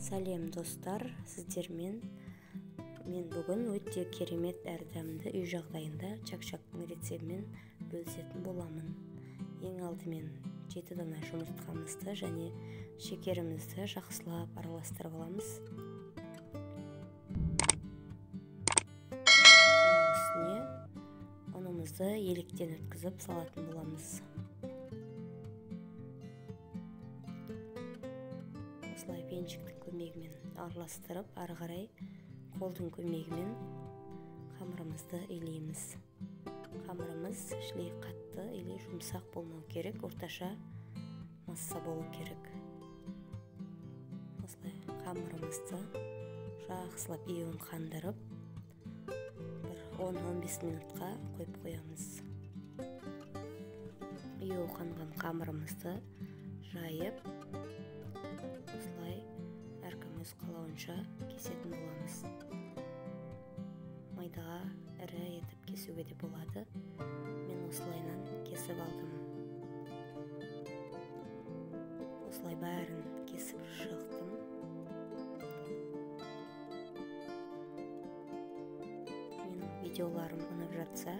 Сәлем достар, сіздермен мен бүгін өте керемет әрдәмді үй жағдайында чак-чактың рецептімен бөлісетін боламын. Ең алдымен 7 дана жұмыртқамызды және шекерімізді жақсылап араластырып аламыз. Үстіне ұнымызды електен өткізіп салатын боламыз. Осылай венчиктің көмегімен араластырып, ары қарай қолдың көмегімен қамырымызды илейміз. Қамырымыз шілей қатты или жұмсақ болмау керек, орташа масса болу керек. Осылай қамырымызды жақсылап июін қандырып, бір 10-15 минутқа қойып қоямыз. Июі қанған қамырымызды жайып, осылай әркім өз қалауынша кесетін боламыз. Майдаға ірі етіп кесуге де болады. Мен осылайнан кесіп алдым. Осылай бәрін кесіп шықтым. Менің видеоларым ұнап жатса,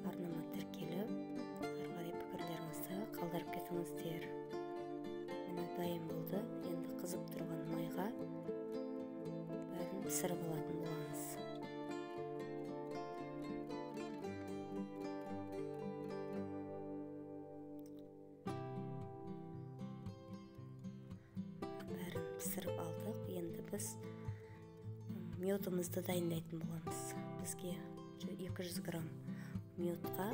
арнама тіркеліп, ары қарай пікірлеріңізді қалдырып кетіңіздер. Міне дайын болды. Енді қызып тұрған майға бәрін пісіріп алатын боламыз. Бәрін пісіріп алдық. Енді біз медымызды дайындайтын боламыз. Бізге 200 грамм медқа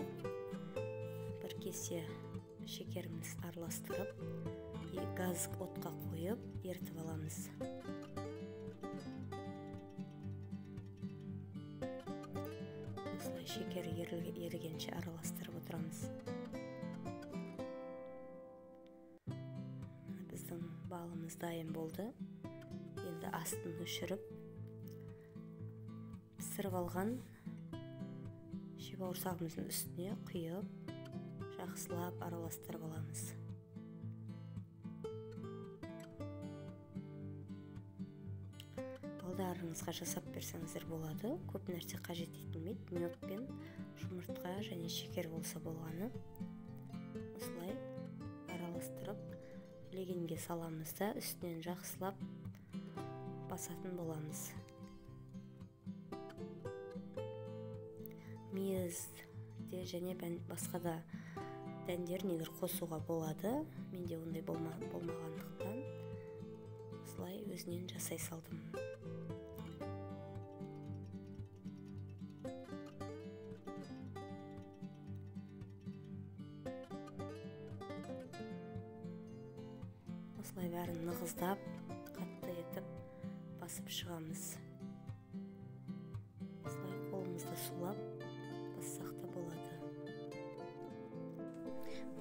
бір кесе шекеріміз араластырып, газ отқа қойып, ертіп аламыз. Осылай шекер ерігенше араластырып отырамыз. Біздің балымыз дайын болды. Енді астын өшіріп, пісіріп алған шибауырсағымыздың үстіне құйып, жақсылап араластырып аламыз. Балдарыңызға жасап берсеңіздер болады. Көп нәрсе қажет етілмейді. Мед пен жұмыртқа және шекер болса болғаны. Осылай араластырып, легенге саламыз да үстінен жақсылап басатын боламыз. Мейізде және басқа да дәндер негір қосуға болады. Менде ондай болмағандықтан осылай өзінен жасай салдым. Осылай бәрін нығыздап, қатты етіп басып шығамыз. Осылай қолымызды сулап бассақ та болады.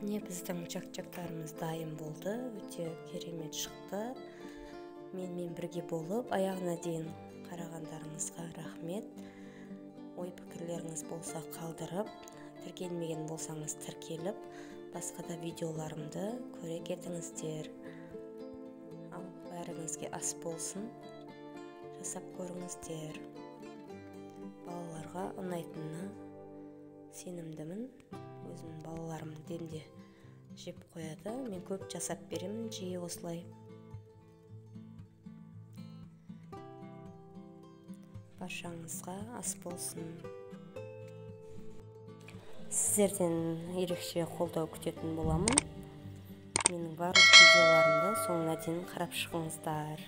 Міне біздің чак-чактарымыз дайын болды. Өте керемет шықты. Менімен бірге болып, аяғына дейін қарағандарыңызға рахмет. Ой пікірлеріңіз болса қалдырып, тіркелмеген болсаңыз тіркеліп, басқа да видеоларымды көре кетіңіздер. Ал бәріңізге ас болсын, жасап көріңіздер. Балаларға ұнайтынына сенімдімін. Өзімнің балаларым демде жеп қояды. Мен көп жасап беремін, жиі осылай. Баршаңызға ас болсын. Сіздерден ерекше қолдау күтетін боламын. Менің барлық видеоларымды соңына дейін қарап шығыңыздар.